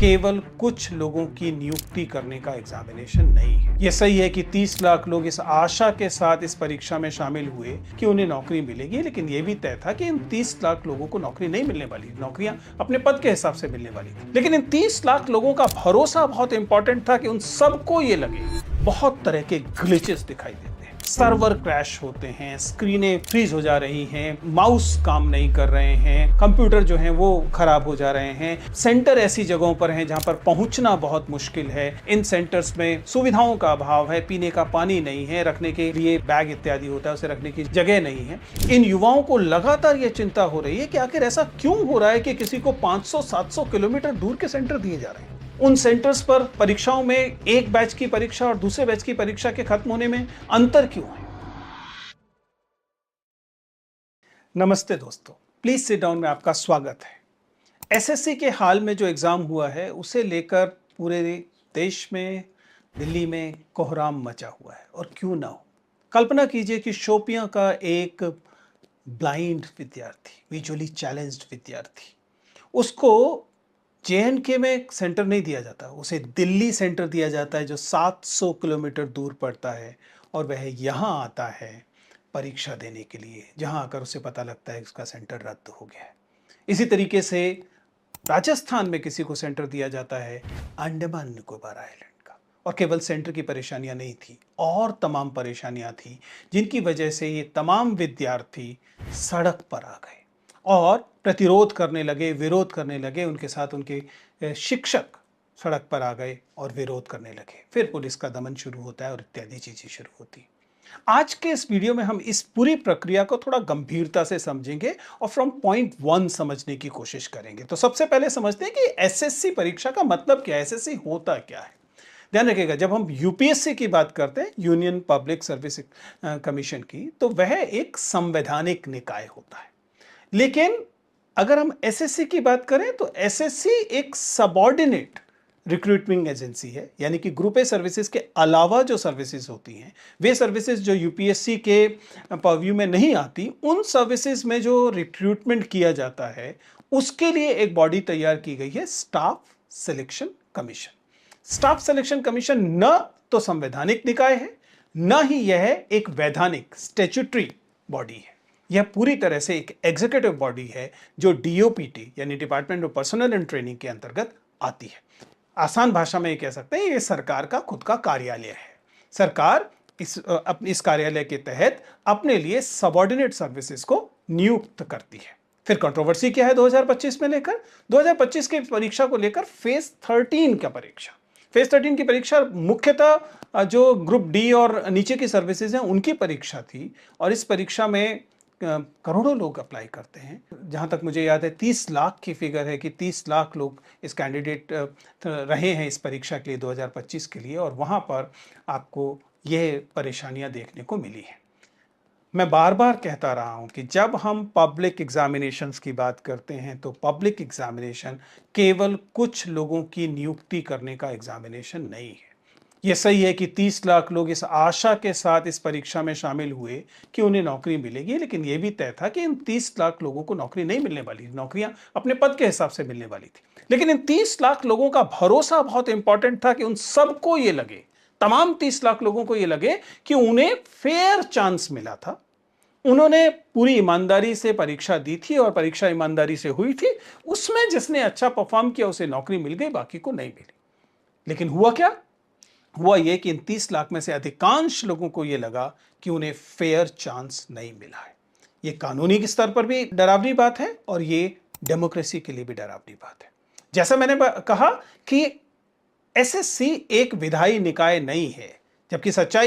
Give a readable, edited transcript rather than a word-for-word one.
केवल कुछ लोगों की नियुक्ति करने का एग्जामिनेशन नहीं है। यह सही है कि 30 लाख लोग इस आशा के साथ इस परीक्षा में शामिल हुए कि उन्हें नौकरी मिलेगी, लेकिन यह भी तय था कि इन 30 लाख लोगों को नौकरी नहीं मिलने वाली। नौकरियां अपने पद के हिसाब से मिलने वाली थी, लेकिन इन 30 लाख लोगों का भरोसा बहुत इंपॉर्टेंट था कि उन सबको ये लगे। बहुत तरह के ग्लिचेस दिखाई देते हैं, सर्वर क्रैश होते हैं, स्क्रीनें फ्रीज हो जा रही हैं, माउस काम नहीं कर रहे हैं, कंप्यूटर जो हैं वो खराब हो जा रहे हैं। सेंटर ऐसी जगहों पर हैं जहां पर पहुंचना बहुत मुश्किल है। इन सेंटर्स में सुविधाओं का अभाव है, पीने का पानी नहीं है, रखने के लिए बैग इत्यादि होता है, उसे रखने की जगह नहीं है। इन युवाओं को लगातार ये चिंता हो रही है कि आखिर ऐसा क्यों हो रहा है कि किसी को 500-700 किलोमीटर दूर के सेंटर दिए जा रहे हैं। उन सेंटर्स पर परीक्षाओं में एक बैच की परीक्षा और दूसरे बैच की परीक्षा के खत्म होने में अंतर क्यों है? नमस्ते दोस्तों, प्लीज सिट डाउन में आपका स्वागत है। एसएससी के हाल में जो एग्जाम हुआ है उसे लेकर पूरे देश में, दिल्ली में कोहराम मचा हुआ है, और क्यों ना हो। कल्पना कीजिए कि शोपियां का एक ब्लाइंड विद्यार्थी, विजुअली चैलेंज्ड विद्यार्थी, उसको जेएनके में सेंटर नहीं दिया जाता, उसे दिल्ली सेंटर दिया जाता है जो 700 किलोमीटर दूर पड़ता है, और वह यहाँ आता है परीक्षा देने के लिए, जहाँ आकर उसे पता लगता है कि उसका सेंटर रद्द हो गया है। इसी तरीके से राजस्थान में किसी को सेंटर दिया जाता है अंडमान निकोबार आइलैंड का, और केवल सेंटर की परेशानियां नहीं थी, और तमाम परेशानियां थी जिनकी वजह से ये तमाम विद्यार्थी सड़क पर आ गए और प्रतिरोध करने लगे, विरोध करने लगे। उनके साथ उनके शिक्षक सड़क पर आ गए और विरोध करने लगे। फिर पुलिस का दमन शुरू होता है और इत्यादि चीजें शुरू होती। आज के इस वीडियो में हम इस पूरी प्रक्रिया को थोड़ा गंभीरता से समझेंगे और फ्रॉम पॉइंट वन समझने की कोशिश करेंगे। तो सबसे पहले समझते हैं कि एसएससी परीक्षा का मतलब क्या है, एसएससी होता क्या है। ध्यान रखिएगा, जब हम यूपीएससी की बात करते हैं, यूनियन पब्लिक सर्विस कमीशन की, तो वह एक संवैधानिक निकाय होता है। लेकिन अगर हम एसएससी की बात करें तो एसएससी एक सबऑर्डिनेट रिक्रूटमेंट एजेंसी है, यानी कि ग्रुप ए सर्विसेज के अलावा जो सर्विसेज होती हैं, वे सर्विसेज जो यूपीएससी के परव्यू में नहीं आती, उन सर्विसेज में जो रिक्रूटमेंट किया जाता है उसके लिए एक बॉडी तैयार की गई है, staff selection commission. Staff selection commission न तो संवैधानिक निकाय है, न ही यह एक वैधानिक स्टैट्यूटरी बॉडी है। यह पूरी तरह से एक एग्जीक्यूटिव बॉडी है जो डीओपीटी यानी department of personal and training के अंतर्गत आती है। आसान भाषा में ये कह सकते हैं, ये सरकार का खुद का कार्यालय है। सरकार इस कार्यालय के तहत अपने लिए सबऑर्डिनेट सर्विसेज को नियुक्त करती है। फिर कंट्रोवर्सी क्या है 2025 में लेकर, 2025 की परीक्षा को लेकर फेज 13 का परीक्षा, फेज 13 की परीक्षा मुख्यतः जो ग्रुप डी और नीचे की सर्विसेज हैं उनकी परीक्षा थी, और इस परीक्षा में करोड़ों लोग अप्लाई करते हैं। जहां तक मुझे याद है 30 लाख की फिगर है कि 30 लाख लोग इस कैंडिडेट रहे हैं इस परीक्षा के लिए 2025 के लिए, और वहां पर आपको यह परेशानियां देखने को मिली हैं। मैं बार बार कहता रहा हूं कि जब हम पब्लिक एग्जामिनेशंस की बात करते हैं तो पब्लिक एग्जामिनेशन केवल कुछ लोगों की नियुक्ति करने का एग्जामिनेशन नहीं है। यह सही है कि 30 लाख लोग इस आशा के साथ इस परीक्षा में शामिल हुए कि उन्हें नौकरी मिलेगी, लेकिन यह भी तय था कि इन 30 लाख लोगों को नौकरी नहीं मिलने वाली। नौकरियां अपने पद के हिसाब से मिलने वाली थी, लेकिन इन 30 लाख लोगों का भरोसा बहुत इंपॉर्टेंट था कि उन सबको ये लगे, तमाम 30 लाख लोगों को यह लगे कि उन्हें फेयर चांस मिला था। उन्होंने पूरी ईमानदारी से परीक्षा दी थी और परीक्षा ईमानदारी से हुई थी। उसमें जिसने अच्छा परफॉर्म किया उसे नौकरी मिल गई, बाकी को नहीं मिली। लेकिन हुआ क्या? हुआ यह कि इन 30 लाख में से अधिकांश लोगों को यह लगा कि उन्हें फेयर चांस नहीं मिला है। यह कानूनी के स्तर पर भी डरावनी बात है, और यह डेमोक्रेसी के लिए भी डरावनी बात है। जैसा मैंने कहा कि एसएससी एक विधायी निकाय नहीं है, जबकि सच्चाई